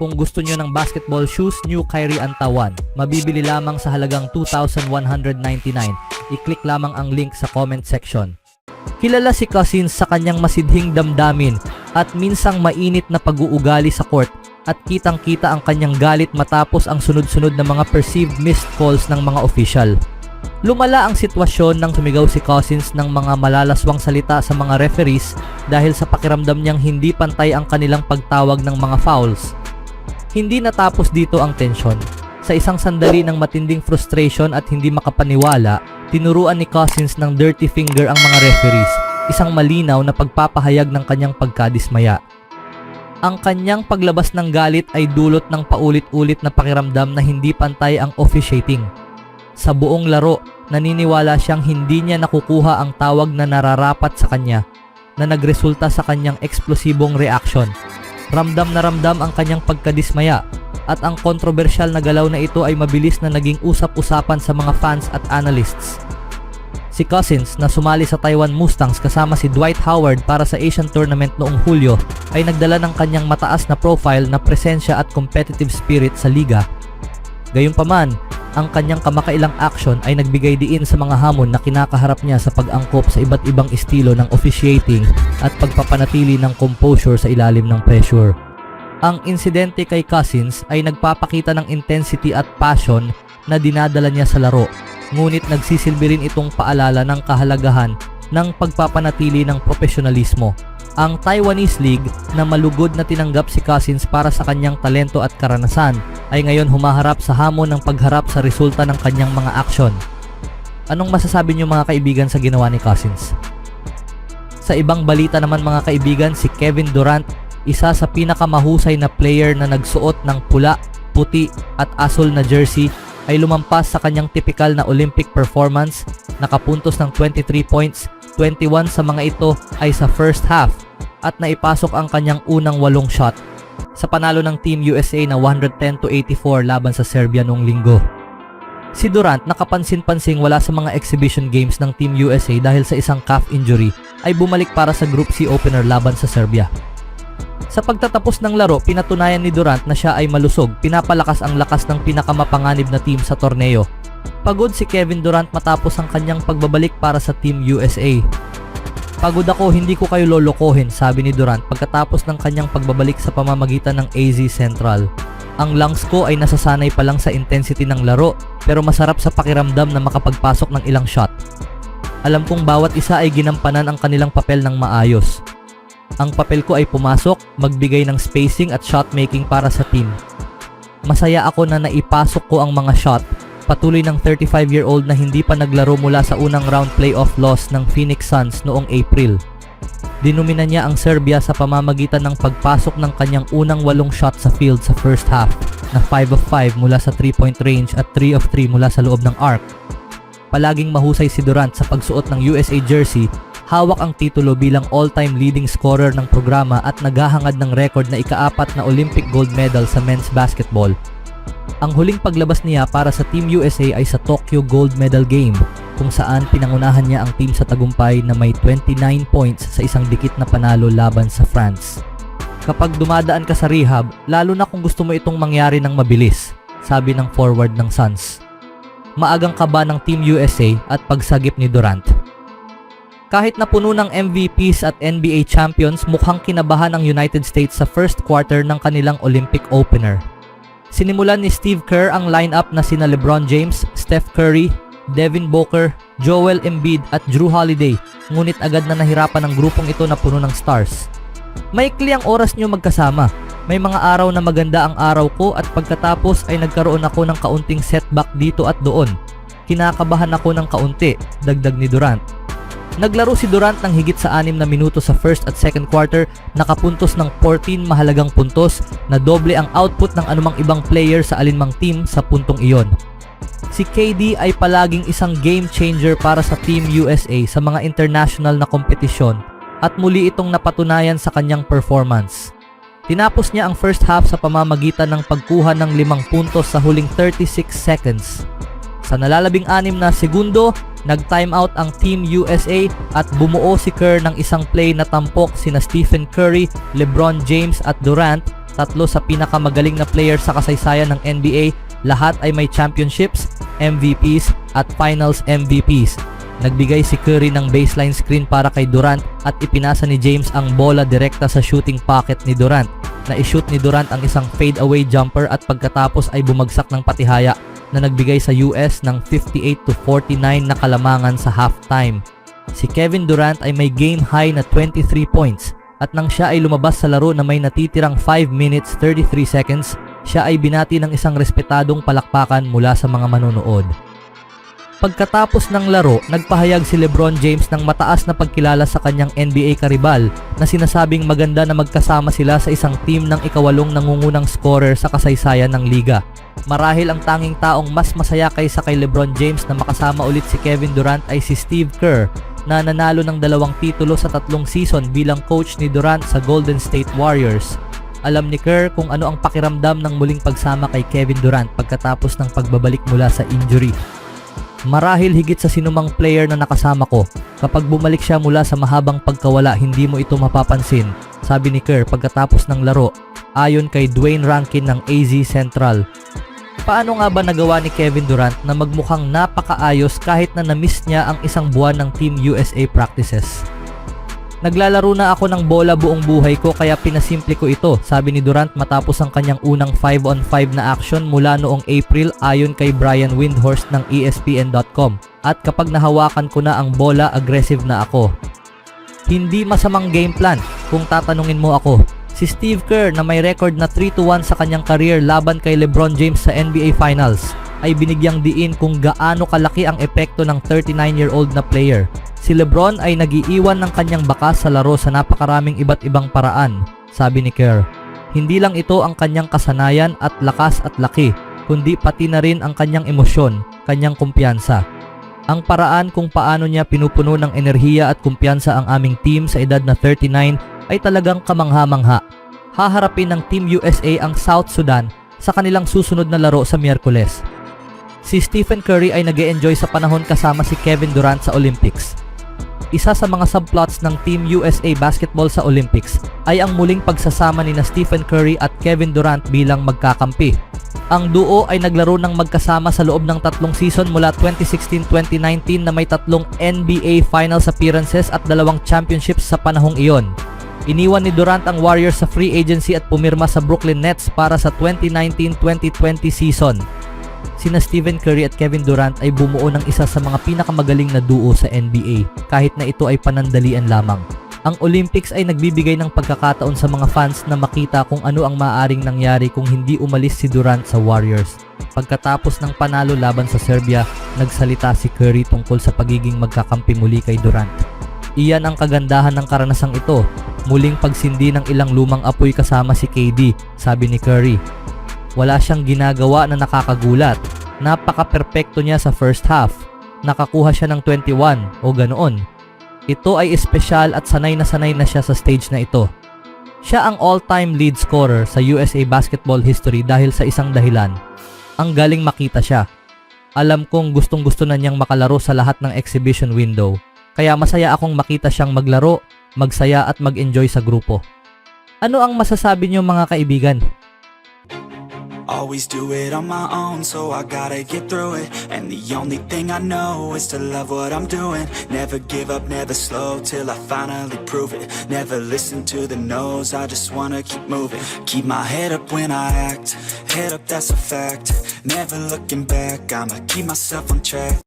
Kung gusto nyo ng basketball shoes, New Kyrie Antawan. Mabibili lamang sa halagang $2,199. I-click lamang ang link sa comment section. Kilala si Cousins sa kanyang masidhing damdamin at minsang mainit na pag-uugali sa court at kitang-kita ang kanyang galit matapos ang sunod-sunod na mga perceived missed calls ng mga official. Lumala ang sitwasyon nang sumigaw si Cousins ng mga malalaswang salita sa mga referees dahil sa pakiramdam niyang hindi pantay ang kanilang pagtawag ng mga fouls. Hindi natapos dito ang tensyon. Sa isang sandali ng matinding frustration at hindi makapaniwala, tinuruan ni Cousins ng dirty finger ang mga referees, isang malinaw na pagpapahayag ng kanyang pagkadismaya. Ang kanyang paglabas ng galit ay dulot ng paulit-ulit na pakiramdam na hindi pantay ang officiating. Sa buong laro, naniniwala siyang hindi niya nakukuha ang tawag na nararapat sa kanya, na nagresulta sa kanyang eksplosibong reaksyon. Ramdam na ramdam ang kanyang pagkadismaya at ang kontrobersyal na galaw na ito ay mabilis na naging usap-usapan sa mga fans at analysts. Si Cousins na sumali sa Taiwan Mustangs kasama si Dwight Howard para sa Asian Tournament noong Hulyo ay nagdala ng kanyang mataas na profile na presensya at competitive spirit sa liga. Gayunpaman, ang kanyang kamakailang aksyon ay nagbigay diin sa mga hamon na kinakaharap niya sa pag-angkop sa iba't ibang estilo ng officiating at pagpapanatili ng composure sa ilalim ng pressure. Ang insidente kay Cousins ay nagpapakita ng intensity at passion na dinadala niya sa laro, ngunit nagsisilbi rin itong paalala ng kahalagahan ng pagpapanatili ng profesionalismo. Ang Taiwanese League na malugod na tinanggap si Cousins para sa kanyang talento at karanasan ay ngayon humaharap sa hamon ng pagharap sa resulta ng kanyang mga aksyon. Anong masasabi niyo mga kaibigan sa ginawa ni Cousins? Sa ibang balita naman mga kaibigan, si Kevin Durant, isa sa pinakamahusay na player na nagsuot ng pula, puti at asul na jersey, ay lumampas sa kanyang typical na Olympic performance, nakapuntos ng 23 points, 21 sa mga ito ay sa first half at naipasok ang kanyang unang 8 shot sa panalo ng Team USA na 110-84 laban sa Serbia noong linggo. Si Durant, nakapansin-pansing wala sa mga exhibition games ng Team USA dahil sa isang calf injury, ay bumalik para sa Group C opener laban sa Serbia. Sa pagtatapos ng laro, pinatunayan ni Durant na siya ay malusog, pinapalakas ang lakas ng pinakamapanganib na team sa torneo. Pagod si Kevin Durant matapos ang kanyang pagbabalik para sa Team USA. Pagod ako, hindi ko kayo lolokohin, sabi ni Durant pagkatapos ng kanyang pagbabalik sa pamamagitan ng AZ Central. Ang lungs ko ay nasasanay pa lang sa intensity ng laro, pero masarap sa pakiramdam na makapagpasok ng ilang shot. Alam kong bawat isa ay ginampanan ang kanilang papel ng maayos. Ang papel ko ay pumasok, magbigay ng spacing at shot making para sa team. Masaya ako na naipasok ko ang mga shot. Patuloy ng 35-year-old na hindi pa naglaro mula sa unang round playoff loss ng Phoenix Suns noong April. Dinumina niya ang Serbia sa pamamagitan ng pagpasok ng kanyang unang 8 shot sa field sa first half na 5 of 5 mula sa 3-point range at 3 of 3 mula sa loob ng arc. Palaging mahusay si Durant sa pagsuot ng USA jersey, hawak ang titulo bilang all-time leading scorer ng programa at naghahangad ng record na ika-4 na Olympic gold medal sa men's basketball. Ang huling paglabas niya para sa Team USA ay sa Tokyo Gold Medal Game, kung saan pinangunahan niya ang team sa tagumpay na may 29 points sa isang dikit na panalo laban sa France. Kapag dumadaan ka sa rehab, lalo na kung gusto mo itong mangyari ng mabilis, sabi ng forward ng Suns. Maagang kaba ng Team USA at pagsagip ni Durant. Kahit na puno ng MVPs at NBA champions, mukhang kinabahan ang United States sa first quarter ng kanilang Olympic opener. Sinimulan ni Steve Kerr ang lineup na sina LeBron James, Steph Curry, Devin Booker, Joel Embiid at Jrue Holiday, ngunit agad na nahirapan ang grupong ito na puno ng stars. Maikli ang oras nyo magkasama. May mga araw na maganda ang araw ko at pagkatapos ay nagkaroon ako ng kaunting setback dito at doon. Kinakabahan ako ng kaunti, dagdag ni Durant. Naglaro si Durant ng higit sa 6 na minuto sa first at second quarter, nakapuntos ng 14 mahalagang puntos na doble ang output ng anumang ibang player sa alinmang team sa puntong iyon. Si KD ay palaging isang game changer para sa Team USA sa mga international na kompetisyon at muli itong napatunayan sa kanyang performance. Tinapos niya ang first half sa pamamagitan ng pagkuha ng 5 puntos sa huling 36 seconds. Sa nalalabing-6 na segundo, nag-timeout ang Team USA at bumuo si Kerr ng isang play na tampok sina Stephen Curry, LeBron James at Durant tatlo sa pinakamagaling na player sa kasaysayan ng NBA, lahat ay may championships, MVPs at finals MVPs. Nagbigay si Curry ng baseline screen para kay Durant at ipinasa ni James ang bola direkta sa shooting pocket ni Durant. Na-shoot ni Durant ang isang fade-away jumper at pagkatapos ay bumagsak ng patihaya na nagbigay sa US ng 58-49 na kalamangan sa halftime. Si Kevin Durant ay may game high na 23 points at nang siya ay lumabas sa laro na may natitirang 5 minutes 33 seconds, siya ay binati ng isang respetadong palakpakan mula sa mga manonood. Pagkatapos ng laro, nagpahayag si LeBron James ng mataas na pagkilala sa kanyang NBA karibal na sinasabing maganda na magkasama sila sa isang team ng ikawalong nangungunang scorer sa kasaysayan ng liga. Marahil ang tanging taong mas masaya kaysa kay LeBron James na makasama ulit si Kevin Durant ay si Steve Kerr na nanalo ng 2 titulo sa 3 season bilang coach ni Durant sa Golden State Warriors. Alam ni Kerr kung ano ang pakiramdam ng muling pagsama kay Kevin Durant pagkatapos ng pagbabalik mula sa injury. Marahil higit sa sinumang player na nakasama ko, kapag bumalik siya mula sa mahabang pagkawala hindi mo ito mapapansin, sabi ni Kerr pagkatapos ng laro, ayon kay Dwayne Rankin ng AZ Central. Paano nga ba nagawa ni Kevin Durant na magmukhang napakaayos kahit na na-miss niya ang isang buwan ng Team USA practices? Naglalaro na ako ng bola buong buhay ko kaya pinasimple ko ito, sabi ni Durant matapos ang kanyang unang 5-on-5 na action mula noong April ayon kay Brian Windhorst ng ESPN.com. At kapag nahawakan ko na ang bola, aggressive na ako. Hindi masamang game plan kung tatanungin mo ako. Si Steve Kerr na may record na 3-1 sa kanyang career laban kay LeBron James sa NBA Finals ay binigyang diin kung gaano kalaki ang epekto ng 39-year-old na player. Si LeBron ay nagiiwan ng kanyang bakas sa laro sa napakaraming iba't ibang paraan, sabi ni Kerr. Hindi lang ito ang kanyang kasanayan at lakas at laki, kundi pati na rin ang kanyang emosyon, kanyang kumpiyansa. Ang paraan kung paano niya pinupuno ng enerhiya at kumpiyansa ang aming team sa edad na 39 ay talagang kamangha-mangha. Haharapin ng Team USA ang South Sudan sa kanilang susunod na laro sa Miyerkules. Si Stephen Curry ay nag-e-enjoy sa panahon kasama si Kevin Durant sa Olympics. Isa sa mga subplots ng Team USA Basketball sa Olympics ay ang muling pagsasama ni na Stephen Curry at Kevin Durant bilang magkakampi. Ang duo ay naglaro ng magkasama sa loob ng 3 season mula 2016-2019 na may 3 NBA Finals appearances at 2 championships sa panahong iyon. Iniwan ni Durant ang Warriors sa free agency at pumirma sa Brooklyn Nets para sa 2019-2020 season. Sina Stephen Curry at Kevin Durant ay bumuo ng isa sa mga pinakamagaling na duo sa NBA kahit na ito ay panandalian lamang. Ang Olympics ay nagbibigay ng pagkakataon sa mga fans na makita kung ano ang maaaring nangyari kung hindi umalis si Durant sa Warriors. Pagkatapos ng panalo laban sa Serbia, nagsalita si Curry tungkol sa pagiging magkakampi muli kay Durant. Iyan ang kagandahan ng karanasang ito, muling pagsindi ng ilang lumang apoy kasama si KD, sabi ni Curry. Wala siyang ginagawa na nakakagulat. Napaka-perpekto niya sa first half. Nakakuha siya ng 21 o ganoon. Ito ay espesyal at sanay na siya sa stage na ito. Siya ang all-time lead scorer sa USA basketball history dahil sa isang dahilan. Ang galing makita siya. Alam kong gustong-gusto na niyang makalaro sa lahat ng exhibition window. Kaya masaya akong makita siyang maglaro, magsaya at mag-enjoy sa grupo. Ano ang masasabi niyo mga kaibigan? Always do it on my own, so I gotta get through it. And the only thing I know is to love what I'm doing. Never give up, never slow, till I finally prove it. Never listen to the no's, I just wanna keep moving. Keep my head up when I act, head up that's a fact. Never looking back, I'ma keep myself on track.